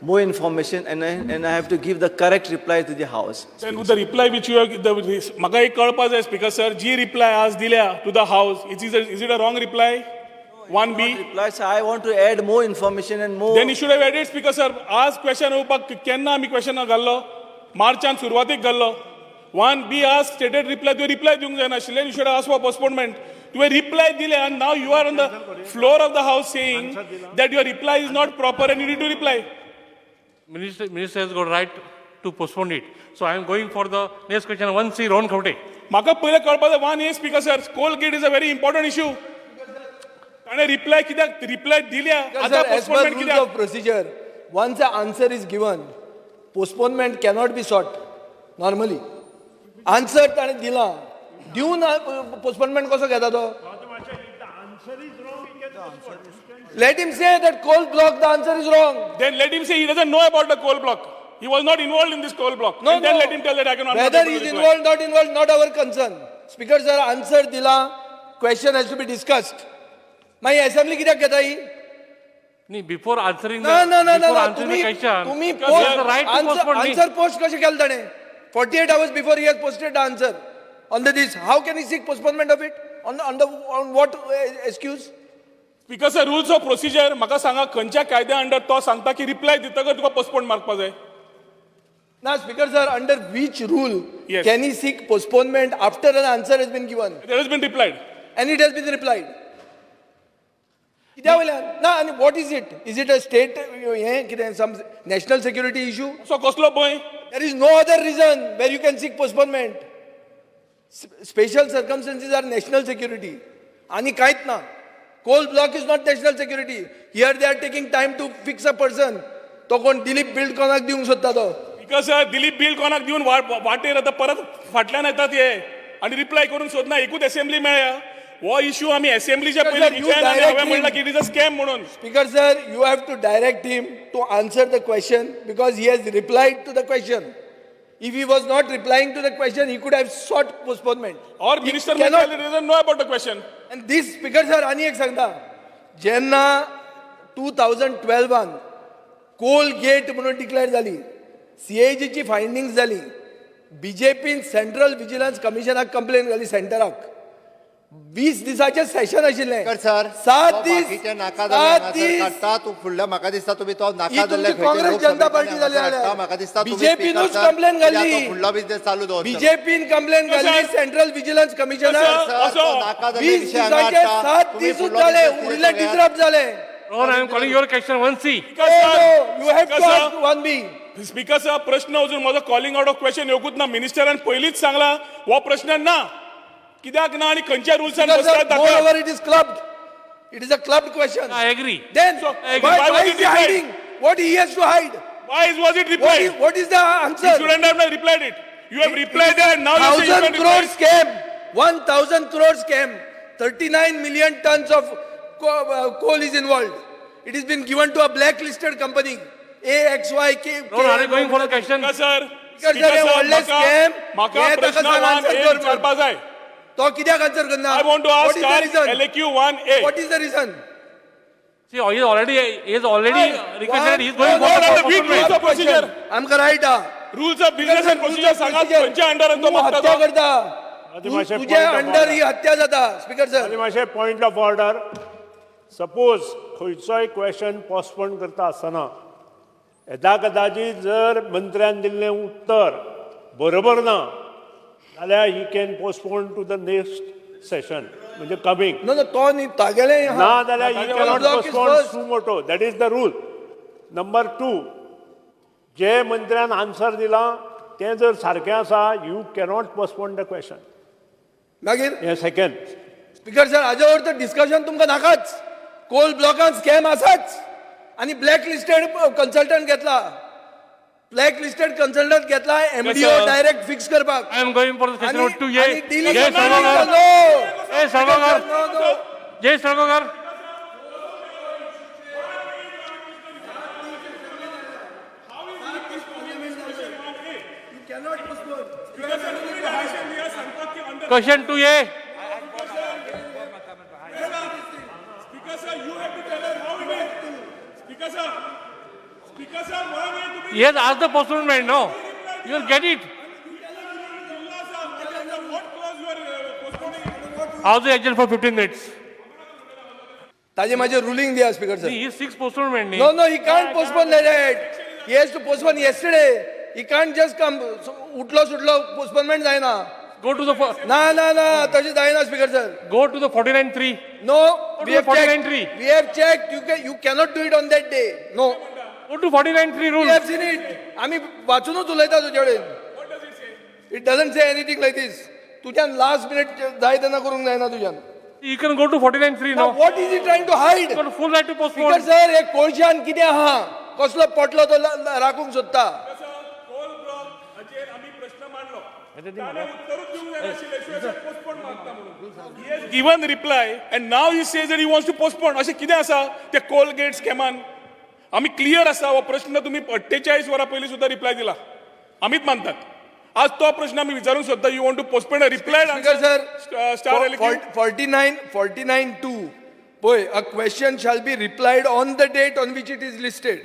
more information and I have to give the correct reply to the House. Then the reply which you have, म्हाका एक कळपाक जाय speaker sir, जी reply आज दिल्या to the House, is it a wrong reply? 1B. Reply, sir, I want to add more information and more. Then you should have added speaker sir. आज question येवपाक केन्ना आमी क्वेश्चन घाल्लो? मार्चान सुरवातीक घाल्लो. 1B आज स्टेटेड रिप्लाय, तुवें reply दिवंक जाय नाशिल्लें. You should have asked for postponement. तुवें रिप्लाय दिले and now you are on the floor of the House saying that your reply is not proper and you need to reply. Minister has got right to postpone it. So I am going for the next question. 1C, Ron Khavte. म्हाका पयलें कळपाक जाय 1A speaker sir. Coalgate is a very important issue. ताणें reply कित्याक reply दिल्या आतां As per postponement rules कित्याक? of procedure, once an answer is given, postponement cannot be sought normally. Answer ताणे दिला, दिवन postponement कसो घेता तो? Let him say that coal block, the answer is wrong. Then let him say he doesn't know about the coal block. He was not involved in this coal block. No, And then no. let him tell that I cannot. Whether he is involved, not involved, not our concern. Speaker sir, answer dila, question has to be discussed. My assembly कित्याक घेता ही? No, before answering No, no, no, no, before no. answering the question, तुम्ही he has the right to postpone it. answer post कशें केलें ताणें? 48 hours before he has posted the answer on the this. How can he seek postponement of it? On what excuse? Because the rules of procedure, म्हाका सांगा खंयच्या कायद्या under तो सांगता की रिप्लाय दितकर तुका पोस्टपोन मारपा जाय. Now, Speaker sir, under which rule Yes. can he seek postponement after an answer has been given? There has been replied. And it has been replied. कित्या वयल्यान? ना, and what is it? Is it a state, some national security issue? So कसलो भंय? There is no other reason where you can seek postponement. Special circumstances are national security. आणि काहीच ना. Coal block is not national security. Here they are taking time to fix a person. तो कोण Dilip build कोणाक दिवंक सोदता तो. Because Dilip bill कोणाक दिवन वाटेर आतां परत फाटल्यान येतात हे आनी रिप्लाय करून सोदना एकूच असेंब्ली मेळ्ळ्या. हो इश्यू आमी असेंब्लीच्या Sir, पयलीं you विचारना आनी हांवें directly- म्हणलां की इट इज अ स्कॅम म्हणून. Speaker sir, you have to direct him to answer the question because he has replied to the question. If he was not replying to the question, he could have sought postponement. Or He minister cannot- doesn't know about the question. And this, Speaker sir, आणि एक सांगता, जेन्ना 2012 Coal gate म्हणून declare जाली, CAG फायंडिंग्स जाली, बीजेपीन central vigilance कमिशनाक complain घाली सेंटराक. 20 दिसाचें session आशिल्लें. सर 7 दीस बाकीचे नाका 7 जाल्ले दीस काडटा तूं फुडल्या म्हाका दिसता तुम्ही तो ही नाका जाल्ले तुमची काँग्रेस जनता पार्टी जाली जाल्यार म्हाका दिसता बीजेपीनूच कंप्लेन घाल्ली. फुडलो बिझनेस चालू दवर बीजेपीन कंप्लेन घाल्ली सेंट्रल विजिलन्स कमिशनाक. असो 20 दिसाचे 7 दिसूच जाले, उरिल्ले डिस्टर्ब जाले. Ron, I am calling your question. 1C. You have to Because, ask 1B. स्पीकरचा प्रश्न अजून माझा कॉलिंग आउट ऑफ क्वेश्चन येवकूच ना. मिनिस्टरान पयलींच सांगला हो प्रश्न ना. कित्याक ना आणि खंयच्या रूल्सान Because बसतात moreover it is clubbed. It is a clubbed question. I agree. Then I why agree. Why is was he it hiding? What he has to hide? was it replied? What is the You answer? shouldn't have replied it. You have replied it and now you say you 1,000 can crores reply. came. 1,000 crores came. 39 million tons of coal is involved. It has been given to a blacklisted company. AXYK. Ron, are you going for the question? Sir Because there are only scam. म्हाका हे प्रश्न ताका सांग 1A answer विचारपा जाय. तो कित्याक answer करना? I want to What ask is the reason? LAQ 1A. What is the reason? See, he is already requested. He is going What are for the the weak rules postponement. of procedure? आमकां right हा. Rules of business and procedure सांगात खंयच्या under तो तूं मागता हत्या तो. करता. मातशें तुझ्या point of अंडर order. ही हत्या जाता. Speaker sir. आनी मातशें पॉयंट ऑफ ऑर्डर. सपोज खंयचोय क्वेश्चन पोस्टपोन करता आसतना येदा कदाचित जर मंत्र्यान दिल्लें उत्तर बरोबर ना जाल्यार he can postpone to the next session म्हणजे कमिंग. नो नो तो न्ही तागेलें हा. ना जाल्यार he cannot block is postpone first. Suo motu. That is the rule. Number 2, जे मंत्र्यान आन्सर दिला तें जर सारकें आसा you cannot postpone the question. मागीर हें सेकंड. स्पीकर सर हाजे वर तर डिस्कशन तुमकां नाकाच. कोल ब्लॉकान स्कॅम आसाच आणि ब्लॅक लिस्टेड कन्सल्टंट घेतला. ब्लॅक लिस्टेड कन्सल्टंट घेतला MDO कसं? डायरेक्ट फिक्स करपाक. I am going for the question number 2A. आणि दिलीप Jay सांगता, Sarvagar. no. Jay Sarvagar. No, no. Jay Sarvagar. Question 2A. Speaker sir, म्हणून हे तुम्ही He has asked the postponement, no? You will get it. what clause you are postponing? How's the agent for 15 minutes? ताजे माझे ruling Diya speaker sir. He is 6 postponement. No, no, he can't postpone like that. He has to postpone yesterday. He can't just come. So, उठलो सुटलो postponement जायना. Go to the ना तशी जायना speaker sir. go to the 49.3. No, Go we to have the checked. 49.3. We have checked. You cannot do it on that day. No, Go to 49.3 we rule. have seen it. आम्ही वाचूनच उलयता तुझे कडेन. It doesn't say anything like this. तुझ्यान last minute जाय तेन्ना करूंक जायना तुझ्यान. You can go to 49.3 Now now. what is he trying to hide? You got full right to Speaker postpone. sir, एक कोळशान कितें आहा? कसलो पटलो तो राखूंक सोदता. कोल ब्लॉक हाचेर आम्ही प्रश्न मांडलो. ताणें उत्तरूच दिवंक जाय नाशिल्लें, शिवाय postpone मागता म्हणून. He has given reply and now he says that he wants to postpone. अशें कितें आसा त्या कोल गेट स्कॅमान? आम्ही क्लियर आसा हो प्रश्न तुम्ही 48 वरां पयलीं सुद्दां रिप्लाय दिला. आमीच मानतात. आज तो प्रश्न आमी विचारूंक सोदता. You want to postpone a reply Speaker sir, Star Electric? 49(2). Boy, a question shall be replied on the date on which it is listed.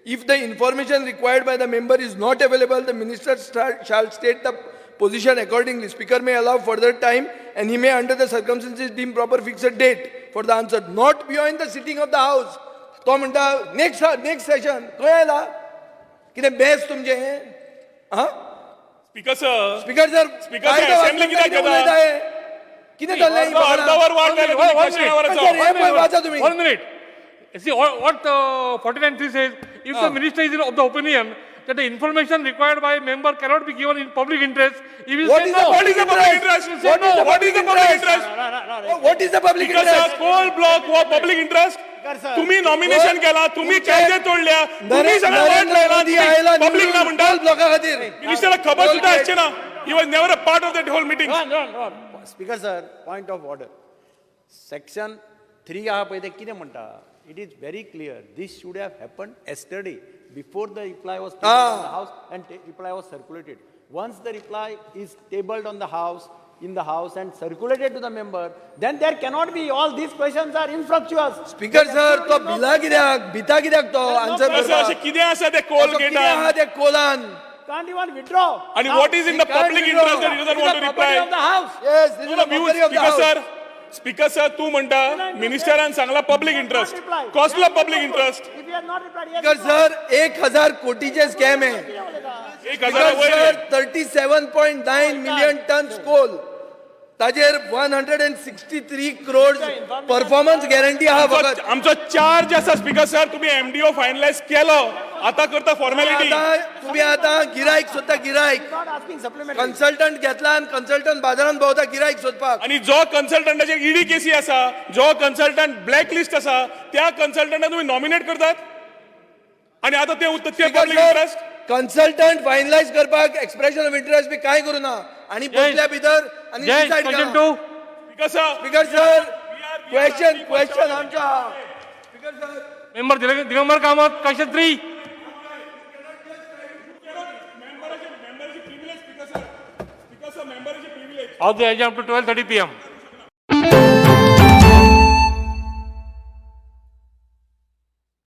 If the information required by the member is not available, the minister shall state the position accordingly. Speaker may allow further time and he may under the circumstances deem proper fix a date for the answer, not beyond the sitting of the house. तो म्हणटा next session. खंय आयला? कितें base तुमचें हें? हां? Speaker sir, speaker sir, Speaker sir, assembly कित्याक घेता? कितें जाल्लें ही अर्दवर वाट लायला तुम्ही क्वेश्चनावर Sir, हे पळय वाचा तुम्ही. 1 minute. You see, what 49.3 says, if the minister is of the opinion that the information required by a member cannot be given in public interest, he will What say is no. the What is the public interest? What is the What is the public interest? What is the public Speaker sir, interest? Coal block हो public interest. तुम्ही nomination केला, तुम्ही कायदे तोडल्या, तुम्ही सगळं वाट लायला, मोदी आयला पब्लिक ना म्हणटा. ब्लॉका खातीर. मिनिस्टरला खबर सुद्धा असचे ना. He was never a part of that whole meeting. Speaker sir, point of order. Section 3 आहा पळय तें कितें म्हणटा? It is very clear. This should have happened yesterday before the reply was tabled on the house and reply was circulated. Once the reply is tabled on the house, in the house and circulated to the member, then there cannot be all these questions are infructuous. Speaker sir, तो भिला कित्याक? भिता कित्याक तो answer असं असे करपाक? कितें आसा ते कोल कितें गेटान? आहा त्या कोलान? Can't even withdraw. आणि what is in the can't public withdraw. interest that he doesn't want to reply? Property of the house. Yes, this is the property of the house. Speaker sir, तू म्हणता मिनिस्टरान सांगला public interest. कसलो public interest? If he has not replied, yes. Speaker sir, 1000 कोटीचे scam आहे. 1000 speaker sir, 37.9 million tons coal. ताजेर 163 crores performance guarantee आहा फकत. आमचो चार्ज आसा स्पीकर सर. तुम्ही एमडीओ फायनलाइज केलो, आता करता फॉर्मॅलिटी. तुम्ही आता गिराईक सोदता गिराईक. Not asking supplementary. कन्सल्टंट घेतला आणि कन्सल्टंट बाजारात भोंवता गिराईक सोदपाक. आणि जो कन्सल्टंटाचेर ईडी केसी आसा, जो कन्सल्टंट ब्लॅक लिस्ट आसा, त्या कन्सल्टंटाक तुम्ही नॉमिनेट करतात. आणि आता ते पब्लिक इंटरेस्ट. कन्सल्टंट फायनलाइज करपाक एक्सप्रेशन ऑफ इंटरेस्ट बी काय करू ना आणि बसल्या भितर आणि Judge, डिसाइड question करा. 2. Speaker sir, speaker sir, question आमचा आहा. Speaker sir, Member Digambar Kamath, question 3. मेंबराचे privilege speaker sir. Speaker sir, मेंबराचे privilege. Of the agent up to 12:30 p.m.